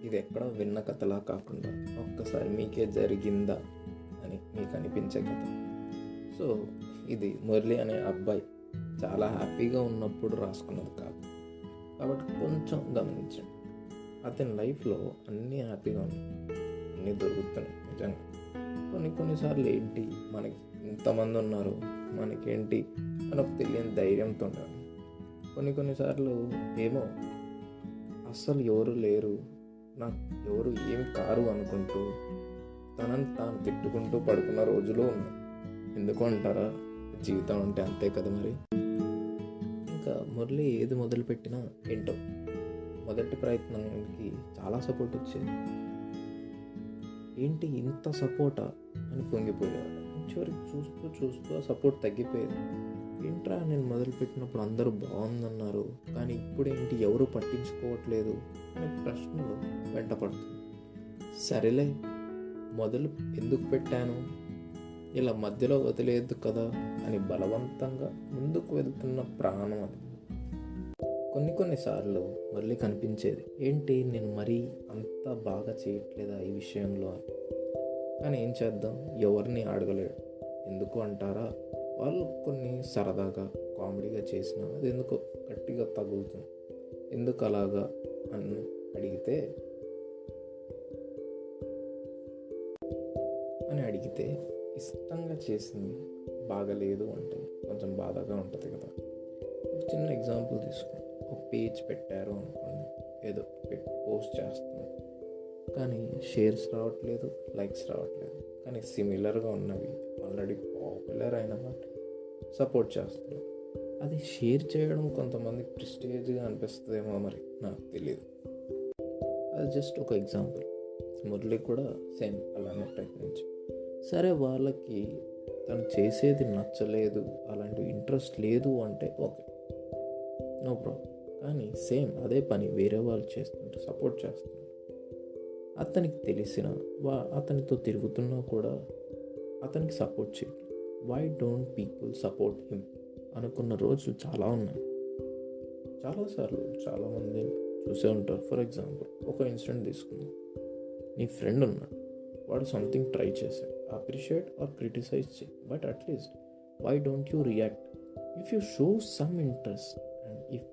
ఇది ఎక్కడ విన్న కథలా కాకుండా ఒక్కసారి మీకే జరిగిందా అని మీకు అనిపించే కథ. సో ఇది మురళి అనే అబ్బాయి చాలా హ్యాపీగా ఉన్నప్పుడు రాసుకున్నది కాదు, కాబట్టి కొంచెం గమనించండి. అతని లైఫ్లో అన్నీ హ్యాపీగా ఉన్నాయి, అన్నీ దొరుకుతున్నాయి నిజంగా. కొన్నిసార్లు ఏంటి, మనకి ఇంతమంది ఉన్నారు మనకేంటి మనకు తెలియని ధైర్యంతో ఉండాలి. కొన్నిసార్లు ఏమో అస్సలు ఎవరు లేరు, నాకు ఎవరు ఏం కారు అనుకుంటూ తనని తాను తిట్టుకుంటూ పడుకున్న రోజులు ఉన్నాయి. ఎందుకు అంటారా, జీవితం అంటే అంతే కదా మరి. ఇంకా మురళి ఏది మొదలుపెట్టినా ఏంటో మొదటి ప్రయత్నానికి చాలా సపోర్ట్ వచ్చేది. ఏంటి ఇంత సపోర్టా అని పొంగిపోయేవాడు. చివరికి చూస్తూ ఆ సపోర్ట్ తగ్గిపోయేది. ఏంట్రా నేను మొదలుపెట్టినప్పుడు అందరూ బాగుందన్నారు, కానీ ఇప్పుడేంటి ఎవరు పట్టించుకోవట్లేదు అనే ప్రశ్నలు వెంటపడుతుంది. సరేలే మొదలు ఎందుకు పెట్టాను, ఇలా మధ్యలో వదిలేదు కదా అని బలవంతంగా ముందుకు వెళ్తున్న ప్రాణం అది. కొన్నిసార్లు మళ్ళీ కనిపించేది, ఏంటి నేను మరీ అంత బాగా చేయట్లేదా ఈ విషయంలో అని. కానీ ఏం చేద్దాం, ఎవరిని అడగలేడు. ఎందుకు అంటారా, వాళ్ళు కొన్ని సరదాగా కామెడీగా చేసినా అది ఎందుకో గట్టిగా తగులుతుంది. ఎందుకు అలాగా అని అడిగితే ఇష్టంగా చేసింది బాగలేదు అంటే కొంచెం బాధగా ఉంటుంది కదా. ఒక చిన్న ఎగ్జాంపుల్ తీసుకుని, ఒక పేజ్ పెట్టారు అనుకోండి, ఏదో పోస్ట్ చేస్తున్నారు, కానీ షేర్స్ రావట్లేదు, లైక్స్ రావట్లేదు, కానీ సిమిలర్గా ఉన్నవి ఆల్రెడీ పాపులర్ అయిన వాటి సపోర్ట్ చేస్తున్నారు. అది షేర్ చేయడం కొంతమందికి ప్రెస్టేజ్గా అనిపిస్తుందేమో, మరి నాకు తెలియదు. అది జస్ట్ ఒక ఎగ్జాంపుల్. మురళి కూడా సేమ్ అలానే ప్రయత్నించి, సరే వాళ్ళకి తను చేసేది నచ్చలేదు, అలాంటి ఇంట్రెస్ట్ లేదు అంటే ఓకే, నో ప్రాబ్లం. కానీ సేమ్ అదే పని వేరే వాళ్ళు చేస్తుంటే సపోర్ట్ చేస్తున్నారు. అతనికి తెలిసిన అతనితో తిరుగుతున్నా కూడా అతనికి సపోర్ట్ చేయట్లేదు. Why don't people support him అనుకున్న రోజులు చాలా ఉన్నాయి. చాలాసార్లు చాలామంది చూసే ఉంటారు. ఫర్ ఎగ్జాంపుల్ ఒక ఇన్సిడెంట్ తీసుకుందాం. నీ ఫ్రెండ్ ఉన్నాడు, వాడు సంథింగ్ ట్రై చేశాడు, అప్రిషియేట్ ఆర్ క్రిటిసైజ్ చేయి, but at least why don't you react? If you show some interest and if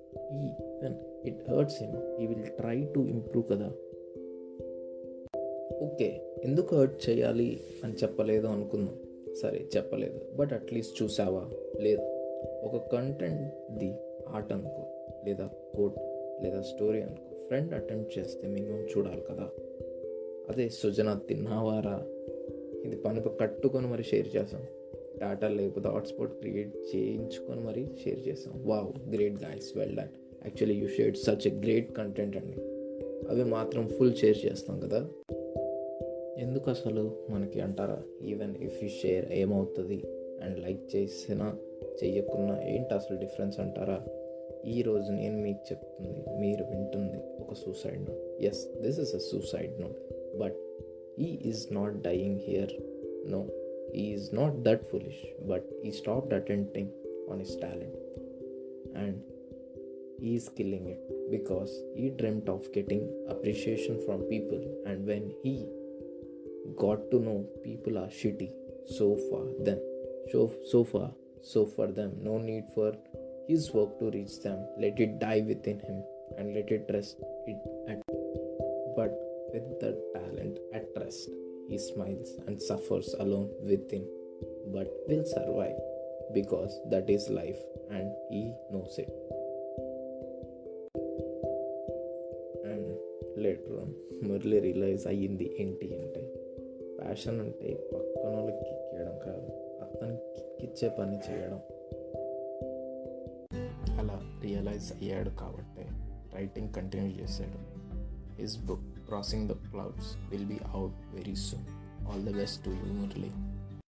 it hurts him, he will try to improve కదా. ఓకే, ఎందుకు hurt చేయాలి అని చెప్పలేదు అనుకుందాం, సరే చెప్పలేదు, బట్ అట్లీస్ట్ చూసావా? లేదు. ఒక కంటెంట్ది ఆర్ట్ అనుకో, లేదా కోట్ లేదా స్టోరీ అనుకో, ఫ్రెండ్ అటెంప్ట్ చేస్తే మినిమం చూడాలి కదా. అదే సుజన తిన్నావారా, ఇది పని కట్టుకొని మరి షేర్ చేసాం, డాటా లేకపోతే హాట్స్పాట్ క్రియేట్ చేయించుకొని మరి షేర్ చేసాం. Wow, great guys, well done, actually you shared such a great content అండి. అవి మాత్రం ఫుల్ షేర్ చేస్తాం కదా. ఎందుకు అసలు మనకి అంటారా, ఈవెన్ ఇఫ్ యూ షేర్ ఏమవుతుంది, అండ్ లైక్ చేసినా చెయ్యకున్నా ఏంటి అసలు డిఫరెన్స్ అంటారా? ఈరోజు నేను మీకు చెప్తుంది, మీరు వింటుంది ఒక suicide note. Yes, this is a suicide note, but he is not dying here. No, he is not that foolish, but he stopped attempting on his talent and he is killing it because he dreamt of getting appreciation from people, and when he got to know people are shitty, so for them, no need for his work to reach them. Let it die within him and let it rest it at. But with the talent at rest, he smiles and suffers alone within, but will survive because that is life and he knows it. And later on, Murli realize అయ్యింది ఏంటి అంటే, passion అంటే పక్కన వాళ్ళకి కిక్కేయడం కాదు, అతనికి కిక్కిచ్చే పని చేయడం. అలా రియలైజ్ అయ్యాడు కాబట్టి రైటింగ్ కంటిన్యూ చేశాడు. His book Crossing the Clouds will be out very soon. All the best to you, Murli.